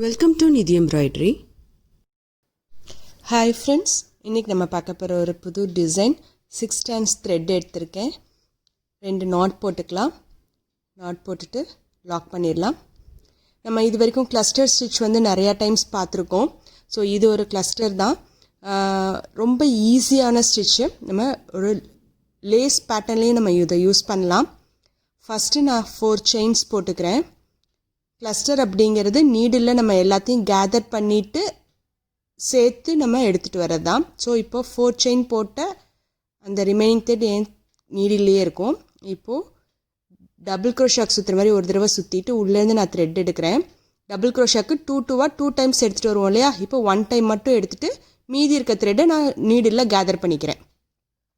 Welcome to Nidhi Embroidery. Hi friends, இன்னைக்கு நம்ம பார்க்க போற ஒரு புது டிசைன் 6 strands thread எடுத்துர்க்கேன். ரெண்டு நாட் போட்டுக்கலாம். நாட் போட்டுட்டு லாக் பண்ணிரலாம். நம்ம இது வரைக்கும் cluster stitch வந்து நிறைய டைம்ஸ் பார்த்திருக்கோம். சோ இது ஒரு cluster தான். ரொம்ப ஈஸியான ஸ்டிட்ச். நம்ம ஒரு லேஸ் பேட்டர்ன்லயே நம்ம இத யூஸ் பண்ணலாம். ஃபர்ஸ்ட் நான் 4 chains போட்டுக்கிறேன். Cluster அப்படிங்கிறது நீடில் நம்ம எல்லாத்தையும் கேதர் பண்ணிட்டு சேர்த்து நம்ம எடுத்துட்டு வரதான். ஸோ இப்போ 4 chain போட்ட அந்த ரிமைனிங் த்ரெட் என் நீடிலேயே இருக்கும். இப்போது டபுள் க்ரோஷாக்கு சுற்றுற மாதிரி ஒரு தடவை சுற்றிட்டு உள்ளேருந்து நான் த்ரெட் எடுக்கிறேன். டபுள் க்ரோஷாக்கு 2 டைம்ஸ் எடுத்துகிட்டு வருவோம் இல்லையா? இப்போ 1 டைம் மட்டும் எடுத்துகிட்டு மீதி இருக்க த்ரெட்டை நான் நீடில் கேதர் பண்ணிக்கிறேன்.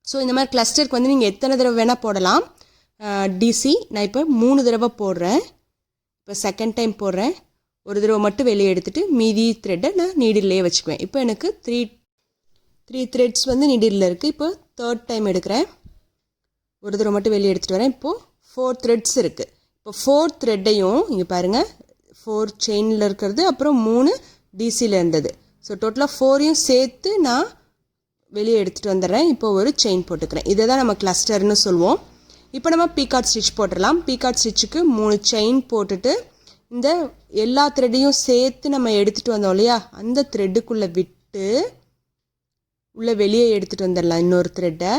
ஸோ இந்த மாதிரி கிளஸ்டருக்கு வந்து நீங்கள் எத்தனை தடவை வேணால் போடலாம். டிசி நான் இப்போ 3 தடவை போடுறேன். இப்போ செகண்ட் டைம் போடுறேன். ஒரு தடவை மட்டும் வெளியே எடுத்துகிட்டு மீதி த்ரெட்டை நான் நீடில்லையே வச்சுக்குவேன். இப்போ எனக்கு த்ரீ த்ரெட்ஸ் வந்து நீடிலில் இருக்குது. இப்போ தேர்ட் டைம் எடுக்கிறேன். ஒரு தடவை மட்டும் வெளியே எடுத்துகிட்டு வரேன். இப்போது 4 த்ரெட்ஸ் இருக்குது. இப்போ 4 த்ரெட்டையும் இங்கே பாருங்கள், 4 செயினில் இருக்கிறது அப்புறம் 3 டிசியில் இருந்தது. ஸோ டோட்டலாக 4ஐயும் சேர்த்து நான் வெளியே எடுத்துகிட்டு வந்துடுறேன். இப்போ ஒரு செயின் போட்டுக்கிறேன். இதை தான் நம்ம கிளஸ்டர்னு சொல்லுவோம். இப்போ நம்ம பீகாட் ஸ்டிச் போட்டுடலாம். பீகாட் ஸ்டிச்சுக்கு 3 செயின் போட்டுட்டு இந்த எல்லா த்ரெட்டையும் சேர்த்து நம்ம எடுத்துகிட்டு வந்தோம் இல்லையா? அந்த த்ரெட்டுக்குள்ளே விட்டு உள்ளே வெளியே எடுத்துகிட்டு வந்துடலாம் இன்னொரு த்ரெட்டை.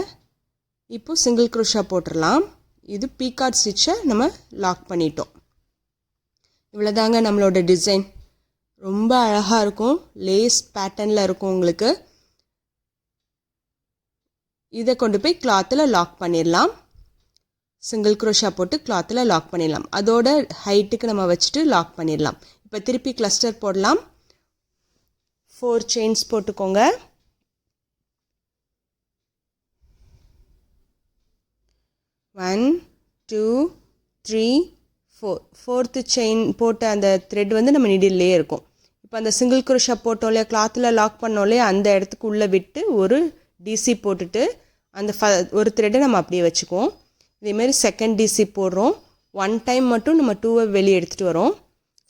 இப்போது சிங்கிள் க்ரோஷா போட்டுடலாம். இது பீகாட் ஸ்டிச்சை நம்ம லாக் பண்ணிட்டோம். இவ்வளோதாங்க நம்மளோட டிசைன். ரொம்ப அழகாக இருக்கும். லேஸ் பேட்டர்னில் இருக்கும் உங்களுக்கு. இதை கொண்டு போய் கிளாத்தில் லாக் பண்ணிடலாம். சிங்கிள் க்ரோஷா போட்டு கிளாத்தில் லாக் பண்ணிடலாம். அதோட ஹைட்டுக்கு நம்ம வச்சுட்டு லாக் பண்ணிடலாம். இப்போ திருப்பி கிளஸ்டர் போடலாம். 4 செயின்ஸ் போட்டுக்கோங்க. ஒன் 2 3 4 4th செயின் போட்ட அந்த த்ரெட் வந்து நம்ம நீடில்லையே இருக்கும். இப்போ அந்த சிங்கிள் க்ரோஷா போட்டோம் இல்லையா? கிளாத்தில் லாக் பண்ணோம் இல்லையா? அந்த இடத்துக்கு உள்ளே விட்டு ஒரு டிசி போட்டுட்டு அந்த ஒரு த்ரெட்டை நம்ம அப்படியே வச்சுக்குவோம். இதேமாரி செகண்ட் டிசி போடுறோம். 1 டைம் மட்டும் நம்ம 2வை வெளியே எடுத்துகிட்டு வரோம்.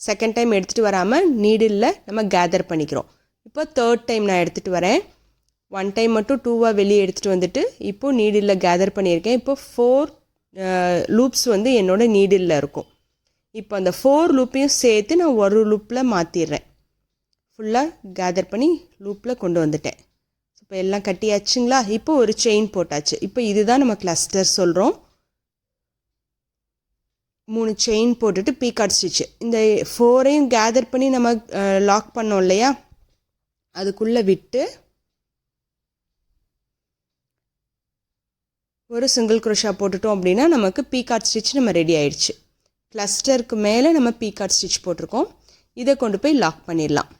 செகண்ட் டைம் எடுத்துகிட்டு வராமல் நீடிலில் நம்ம கேதர் பண்ணிக்கிறோம். இப்போ தேர்ட் டைம் நான் எடுத்துகிட்டு வரேன். 1 டைம் மட்டும் 2வா வெளியே எடுத்துகிட்டு வந்துட்டு இப்போது நீடிலில் கேதர் பண்ணியிருக்கேன். இப்போ 4 லூப்ஸ் வந்து என்னோடய நீடிலில் இருக்கும். இப்போ அந்த 4 லூப்பையும் சேர்த்து நான் ஒரு லூப்பில் மாற்றிடுறேன். ஃபுல்லாக கேதர் பண்ணி லூப்பில் கொண்டு வந்துட்டேன். இப்போ எல்லாம் கட்டியாச்சுங்களா? இப்போ ஒரு செயின் போட்டாச்சு. இப்போ இதுதான் நம்ம கிளஸ்டர் சொல்கிறோம். 3 செயின் போட்டுட்டு பீகாட் ஸ்டிச் இந்த 4ஐயும் கேதர் பண்ணி நம்ம லாக் பண்ணோம் இல்லையா? அதுக்குள்ளே விட்டு ஒரு சிங்கிள் க்ரோஷா போட்டுட்டோம் அப்படின்னா நமக்கு பீகாட் ஸ்டிச் நம்ம ரெடி ஆயிடுச்சு. கிளஸ்டருக்கு மேலே நம்ம பீகாட் ஸ்டிச் போட்டிருக்கோம். இதை கொண்டு போய் லாக் பண்ணிடலாம்.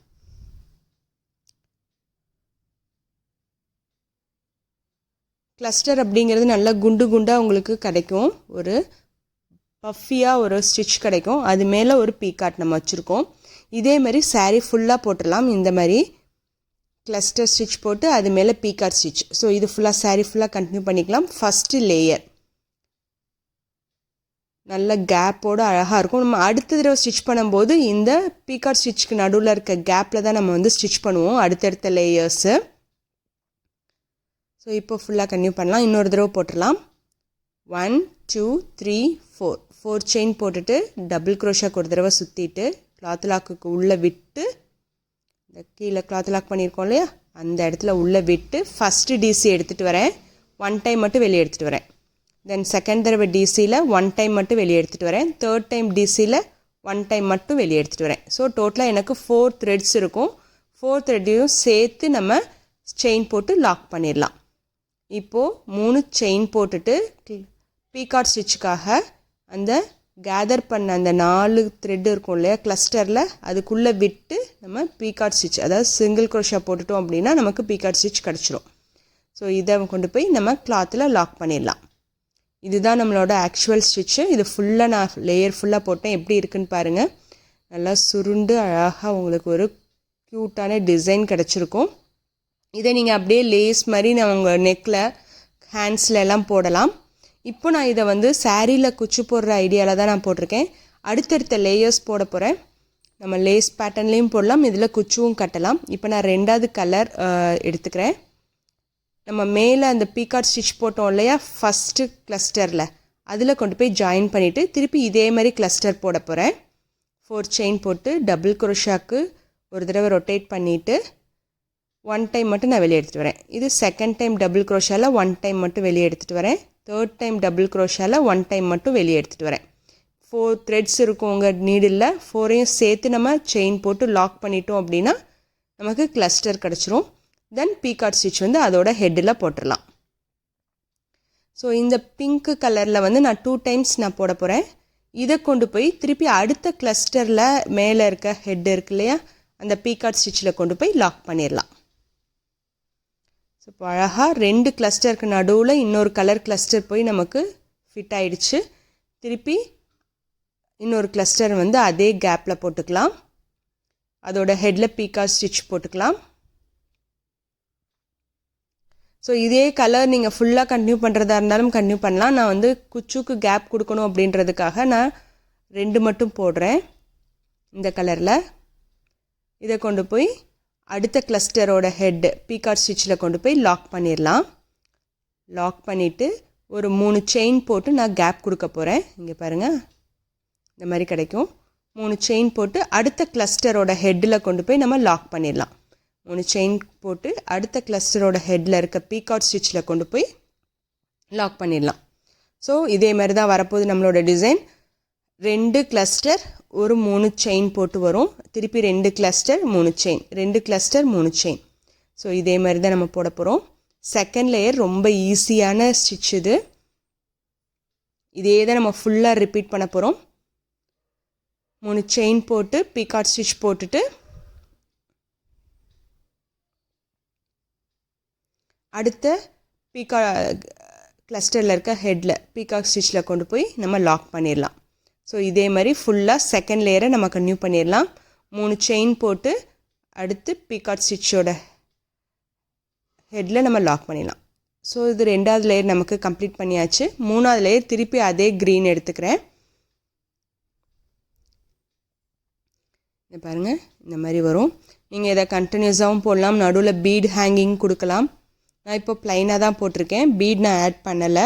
கிளஸ்டர் அப்படிங்கிறது நல்லா குண்டு குண்டாக உங்களுக்கு கிடைக்கும். ஒரு பஃபியாக ஒரு ஸ்டிச் கிடைக்கும். அது மேலே ஒரு பீகாட் நம்ம வச்சுருக்கோம். இதே மாதிரி சாரீ ஃபுல்லாக போட்டுடலாம். இந்த மாதிரி கிளஸ்டர் ஸ்டிச் போட்டு அது மேலே பீகாட் ஸ்டிச். ஸோ இது ஃபுல்லாக சாரீ ஃபுல்லாக கண்டினியூ பண்ணிக்கலாம். ஃபஸ்ட்டு லேயர் நல்ல கேப்போடு அழகாக இருக்கும். நம்ம அடுத்த தடவை ஸ்டிச் பண்ணும்போது இந்த பீகாட் ஸ்டிச்சுக்கு நடுவில் இருக்க கேப்பில் தான் நம்ம வந்து ஸ்டிச் பண்ணுவோம் அடுத்தடுத்த லேயர்ஸு. ஸோ இப்போ ஃபுல்லாக கண்டினியூ பண்ணலாம். இன்னொரு தடவை போட்டுடலாம். 1 2 3 4 செயின் போட்டுட்டு டபுள் க்ரோஷாக்கு ஒரு தடவை சுற்றிட்டு கிளாத் லாக்குக்கு உள்ளே விட்டு இந்த கீழே கிளாத் லாக் பண்ணியிருக்கோம் இல்லையா? அந்த இடத்துல உள்ளே விட்டு ஃபஸ்ட்டு டிசி எடுத்துகிட்டு வரேன். 1 டைம் மட்டும் வெளியே எடுத்துகிட்டு வரேன். தென் செகண்ட் தடவை டிசியில் 1 டைம் மட்டும் வெளியே எடுத்துகிட்டு வரேன். தேர்ட் டைம் டிசியில் 1 டைம் மட்டும் வெளியே எடுத்துகிட்டு வரேன். ஸோ டோட்டலாக எனக்கு 4 த்ரெட்ஸ் இருக்கும். 4 த்ரெட்டையும் சேர்த்து நம்ம செயின் போட்டு லாக் பண்ணிடலாம். இப்போது 3 செயின் போட்டுட்டு பீகாட் ஸ்டிச்சுக்காக அந்த கேதர் பண்ண அந்த 4 த்ரெட் இருக்கும் இல்லையா கிளஸ்டரில் அதுக்குள்ளே விட்டு நம்ம பீகாட் ஸ்டிச் அதாவது சிங்கிள் க்ரோஷா போட்டுட்டோம் அப்படின்னா நமக்கு பீகாட் ஸ்டிச் கிடச்சிரும். ஸோ இதை கொண்டு போய் நம்ம கிளாத்தில் லாக் பண்ணிடலாம். இதுதான் நம்மளோட ஆக்சுவல் ஸ்டிச்சு. இது ஃபுல்லாக நான் லேயர் ஃபுல்லாக போட்டேன். எப்படி இருக்குன்னு பாருங்கள். நல்லா சுருண்டு அழகாக உங்களுக்கு ஒரு க்யூட்டான டிசைன் கிடச்சிருக்கும். இதை நீங்கள் அப்படியே லேஸ் மாதிரி நான் உங்கள் நெக்கில் ஹேண்ட்ஸில் எல்லாம் போடலாம். இப்போ நான் இதை வந்து சாரியில் குச்சி போடுற ஐடியாவில் தான் நான் போட்டிருக்கேன். அடுத்தடுத்த லேயர்ஸ் போட போகிறேன். நம்ம லேஸ் பேட்டர்ன்லேயும் போடலாம், இதில் குச்சுவும் கட்டலாம். இப்போ நான் ரெண்டாவது கலர் எடுத்துக்கிறேன். நம்ம மேலே அந்த பீகாட் ஸ்டிச் போட்டோம் இல்லையா ஃபஸ்ட்டு கிளஸ்டரில், அதில் கொண்டு போய் ஜாயின் பண்ணிவிட்டு திருப்பி இதே மாதிரி கிளஸ்டர் போட போகிறேன். 4 செயின் போட்டு டபுள் குரோஷாக்கு ஒரு தடவை ரொட்டேட் பண்ணிவிட்டு 1 டைம் மட்டும் நான் வெளியே எடுத்துகிட்டு வரேன். இது செகண்ட் டைம் டபுள் குரோஷாவில் 1 டைம் மட்டும் வெளியே எடுத்துகிட்டு வரேன். தேர்ட் டைம் டபுள் குரோஷாவில் 1 டைம் மட்டும் வெளியே எடுத்துகிட்டு வரேன். 4 த்ரெட்ஸ் இருக்கும் உங்கள் நீடில், 4ஐயும் சேர்த்து நம்ம செயின் போட்டு லாக் பண்ணிட்டோம் அப்படின்னா நமக்கு கிளஸ்டர் கிடச்சிரும். தென் பீகாட் ஸ்டிச் வந்து அதோட ஹெட்டில் போட்டுடலாம். ஸோ இந்த பிங்க் கலரில் வந்து நான் 2 டைம்ஸ் நான் போட போகிறேன். இதை கொண்டு போய் திருப்பி அடுத்த கிளஸ்டரில் மேலே இருக்க ஹெட் இருக்கு இல்லையா, அந்த பீகாட் ஸ்டிச்சில் கொண்டு போய் லாக் பண்ணிடலாம். ஸோ இப்போ அழகாக 2 கிளஸ்டருக்கு நடுவில் இன்னொரு கலர் கிளஸ்டர் போய் நமக்கு ஃபிட் ஆகிடுச்சு. திருப்பி இன்னொரு கிளஸ்டர் வந்து அதே கேப்பில் போட்டுக்கலாம். அதோட ஹெட்டில் பீகாட் ஸ்டிச் போட்டுக்கலாம். ஸோ இதே கலர் நீங்கள் ஃபுல்லாக கண்டினியூ பண்ணுறதா இருந்தாலும் கண்டினியூ பண்ணலாம். நான் வந்து குச்சுக்கு கேப் கொடுக்கணும் அப்படின்றதுக்காக நான் 2 மட்டும் போடுறேன் இந்த கலரில். இதை கொண்டு போய் அடுத்த கிளஸ்டரோட ஹெட் பீகாட் ஸ்டிச்சில் கொண்டு போய் லாக் பண்ணிடலாம். லாக் பண்ணிவிட்டு ஒரு 3 செயின் போட்டு நான் கேப் கொடுக்க போகிறேன். இங்கே பாருங்கள், இந்த மாதிரி கிடைக்கும். 3 செயின் போட்டு அடுத்த கிளஸ்டரோட ஹெட்டில் கொண்டு போய் நம்ம லாக் பண்ணிடலாம். 3 செயின் போட்டு அடுத்த கிளஸ்டரோட ஹெட்டில் இருக்க பீகாட் ஸ்டிச்சில் கொண்டு போய் லாக் பண்ணிடலாம். ஸோ இதே மாதிரி தான் வரப்போகுது நம்மளோட டிசைன். 2 கிளஸ்டர் ஒரு 3 செயின் போட்டு வரும். திருப்பி 2 cluster 3 chain, 2 cluster 3 chain. So இதே மாதிரி தான் நம்ம போட போகிறோம். செகண்ட் லேயர் ரொம்ப ஈஸியான ஸ்டிச் இது. இதே தான் நம்ம ஃபுல்லாக ரிப்பீட் பண்ண போகிறோம். 3 செயின் போட்டு பீகாட் ஸ்டிச் போட்டுட்டு அடுத்த கிளஸ்டரில் இருக்க ஹெட்டில் பீகாக் ஸ்டிச்சில் கொண்டு போய் நம்ம லாக் பண்ணிடலாம். ஸோ இதே மாதிரி ஃபுல்லாக செகண்ட் லேயரை நம்ம கன்டினியூ பண்ணிடலாம். 3 செயின் போட்டு அடுத்து பீகாட் ஸ்டிச்சோட ஹெட்டில் நம்ம லாக் பண்ணிடலாம். ஸோ இது 2வது லேயர் நமக்கு கம்ப்ளீட் பண்ணியாச்சு. 3வது லேயர் திருப்பி அதே க்ரீன் எடுத்துக்கிறேன். இதை பாருங்கள், இந்த மாதிரி வரும். நீங்கள் இதை கண்டினியூஸாகவும் போடலாம், நடுவில் பீட் ஹேங்கிங் கொடுக்கலாம். நான் இப்போ ப்ளைனாக தான் போட்டிருக்கேன், பீட் நான் ஆட் பண்ணலை.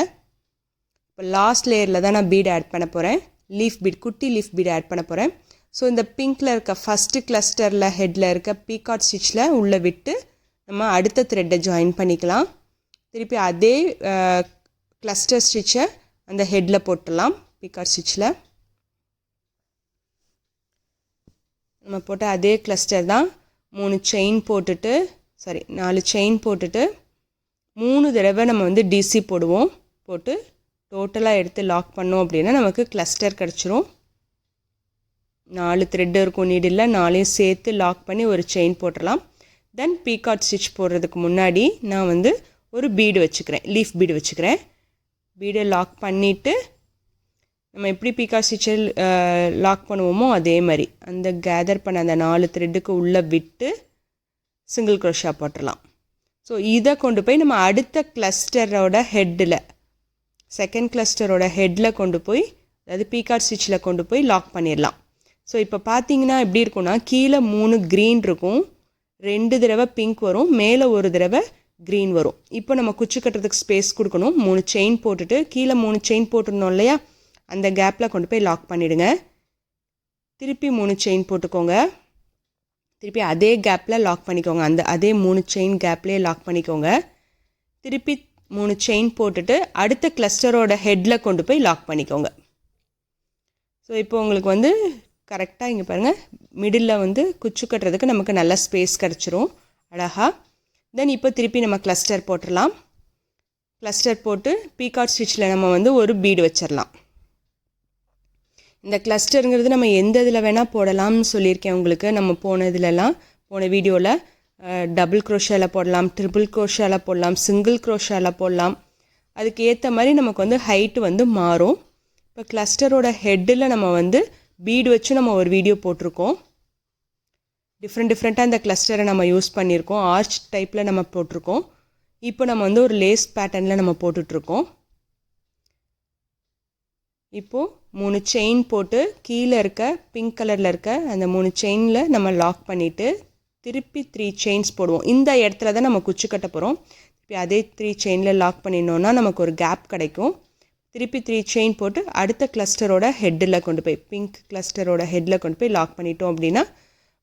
இப்போ லாஸ்ட் லேயரில் தான் நான் பீட் ஆட் பண்ண போகிறேன். லீஃப் பீட், குட்டி லீஃப் பீட் ஆட் பண்ண போகிறேன். ஸோ இந்த பிங்க்கில் இருக்க ஃபஸ்ட்டு கிளஸ்டரில் ஹெட்டில் இருக்க பீகாட் ஸ்டிச்சில் உள்ளே விட்டு நம்ம அடுத்த த்ரெட்டை ஜாயின் பண்ணிக்கலாம். திருப்பி அதே கிளஸ்டர் ஸ்டிச்சை அந்த ஹெட்டில் போட்டுடலாம். பீகாட் ஸ்டிச்சில் நம்ம போட்ட அதே கிளஸ்டர் தான். 3 செயின் போட்டுட்டு 4 செயின் போட்டுட்டு 3 தடவை நம்ம வந்து டிசி போடுவோம். போட்டு டோட்டலாக எடுத்து லாக் பண்ணோம் அப்படின்னா நமக்கு கிளஸ்டர் கிடச்சிரும். 4 த்ரெட் இருக்கும் நீடில், 4ஐயும் சேர்த்து லாக் பண்ணி ஒரு செயின் போட்டுடலாம். தென் பீகாட் ஸ்டிச் போடுறதுக்கு முன்னாடி நான் வந்து ஒரு பீடு வச்சுக்கிறேன், லீஃப் பீடு வச்சுக்கிறேன். பீடை லாக் பண்ணிவிட்டு நம்ம எப்படி பீகாட் ஸ்டிச்சை லாக் பண்ணுவோமோ அதே மாதிரி அந்த கேதர் பண்ண அந்த 4 த்ரெட்டுக்கு உள்ளே விட்டு சிங்கிள் க்ரோஷா போட்டுடலாம். ஸோ இதை கொண்டு போய் நம்ம அடுத்த கிளஸ்டரோட ஹெட்டில், செகண்ட் கிளஸ்டரோட ஹெட்டில் கொண்டு போய், அதாவது பீகாட் ஸ்டிச்சில் கொண்டு போய் லாக் பண்ணிடலாம். ஸோ இப்போ பார்த்தீங்கன்னா எப்படி இருக்குன்னா, கீழே 3 க்ரீன் இருக்கும், 2 தடவை பிங்க் வரும், மேலே ஒரு தடவை க்ரீன் வரும். இப்போ நம்ம குச்சி கட்டுறதுக்கு ஸ்பேஸ் கொடுக்கணும். 3 செயின் போட்டுட்டு கீழே 3 செயின் போட்டுருந்தோம் இல்லையா, அந்த கேப்பில் கொண்டு போய் லாக் பண்ணிவிடுங்க. திருப்பி 3 செயின் போட்டுக்கோங்க. திருப்பி அதே கேப்பில் லாக் பண்ணிக்கோங்க. அதே 3 செயின் கேப்லேயே லாக் பண்ணிக்கோங்க. திருப்பி 3 செயின் போட்டுட்டு அடுத்த கிளஸ்டரோட ஹெட்டில் கொண்டு போய் லாக் பண்ணிக்கோங்க. ஸோ இப்போ உங்களுக்கு வந்து கரெக்டாக இங்கே பாருங்கள், மிடில் வந்து குச்சி கட்டுறதுக்கு நமக்கு நல்ல ஸ்பேஸ் கிடச்சிரும் அழகாக. தென் இப்போ திருப்பி நம்ம கிளஸ்டர் போட்டுடலாம். கிளஸ்டர் போட்டு பீகாட் ஸ்டிச்சில் நம்ம வந்து ஒரு பீடு வச்சிடலாம். இந்த கிளஸ்டருங்கிறது நம்ம எந்த இதில் வேணால் போடலாம்னு சொல்லியிருக்கேன் உங்களுக்கு. நம்ம போன வீடியோவில் டபுள் க்ரோஷாவில் போடலாம், ட்ரிபிள் க்ரோஷாவில் போடலாம், சிங்கிள் க்ரோஷாவில் போடலாம். அதுக்கு ஏற்ற மாதிரி நமக்கு வந்து ஹைட்டு வந்து மாறும். இப்போ கிளஸ்டரோட ஹெட்டில் நம்ம வந்து பீடு வச்சு நம்ம ஒரு வீடியோ போட்டிருக்கோம். டிஃப்ரெண்ட்டாக இந்த கிளஸ்டரை நம்ம யூஸ் பண்ணியிருக்கோம். ஆர்ச் டைப்பில் நம்ம போட்டிருக்கோம். இப்போ நம்ம வந்து ஒரு லேஸ் பேட்டர்னில் நம்ம போட்டுட்ருக்கோம். இப்போது 3 செயின் போட்டு கீழே இருக்க பிங்க் கலரில் இருக்க அந்த 3 செயினில் நம்ம லாக் பண்ணிவிட்டு திருப்பி 3 செயின்ஸ் போடுவோம். இந்த இடத்துல தான் நம்ம குச்சி கட்ட போகிறோம். திருப்பி அதே 3 செயினில் லாக் பண்ணினோன்னா நமக்கு ஒரு கேப் கிடைக்கும். திருப்பி 3 செயின் போட்டு அடுத்த கிளஸ்டரோட ஹெட்டில் கொண்டு போய் பிங்க் கிளஸ்டரோட ஹெட்டில் கொண்டு போய் லாக் பண்ணிட்டோம் அப்படின்னா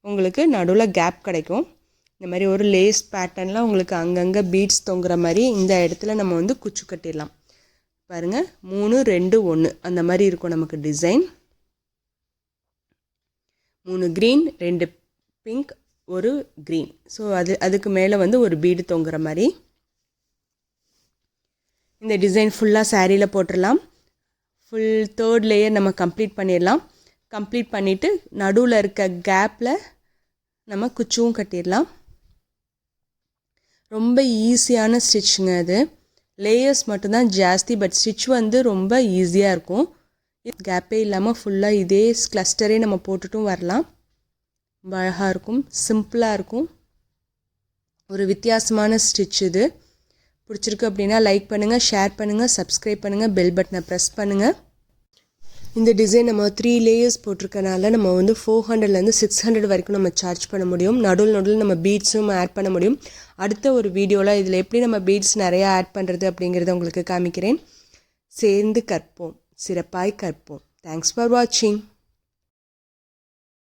உங்களுக்கு நடுவில் கேப் கிடைக்கும். இந்த மாதிரி ஒரு லேஸ் பேட்டர்னில் உங்களுக்கு அங்கங்கே பீட்ஸ் தொங்குற மாதிரி இந்த இடத்துல நம்ம வந்து குச்சி கட்டிடலாம். பாருங்கள் 3 2 1 அந்த மாதிரி இருக்கும் நமக்கு design. 3 green 2 pink 1 green. So அதுக்கு மேலே வந்து ஒரு பீடு தொங்குற மாதிரி இந்த டிசைன் ஃபுல்லாக சாரியில் போட்டுடலாம். ஃபுல் 3rd லேயர் நம்ம கம்ப்ளீட் பண்ணிடலாம். கம்ப்ளீட் பண்ணிவிட்டு நடுவில் இருக்க கேப்பில் நம்ம குச்சுவும் கட்டிடலாம். ரொம்ப ஈஸியான ஸ்டிச்சுங்க அது. லேயர்ஸ் மட்டும்தான் ஜாஸ்தி, பட் ஸ்டிச் வந்து ரொம்ப ஈஸியாக இருக்கும். கேப்பே இல்லாமல் ஃபுல்லாக இதே கிளஸ்டரே நம்ம போட்டுட்டும் வரலாம். அழகாக இருக்கும், சிம்பிளாக இருக்கும். ஒரு வித்தியாசமான ஸ்டிச் இது. பிடிச்சிருக்கு அப்படின்னா லைக் பண்ணுங்கள், ஷேர் பண்ணுங்கள், சப்ஸ்கிரைப் பண்ணுங்கள், பெல் பட்டனை ப்ரெஸ் பண்ணுங்கள். இந்த டிசைன் நம்ம 3 லேயர்ஸ் போட்டிருக்கனால நம்ம வந்து 400லேருந்து 600 வரைக்கும் நம்ம சார்ஜ் பண்ண முடியும். நடுவில் நம்ம பீட்ஸும் ஆட் பண்ண முடியும். அடுத்த ஒரு வீடியோவில் இதில் எப்படி நம்ம பீட்ஸ் நிறையா ஆட் பண்ணுறது அப்படிங்கிறத உங்களுக்கு காமிக்கிறேன். சேர்ந்து கற்போம், சிறப்பாய் கற்போம். தேங்க்ஸ் ஃபார் வாட்சிங்.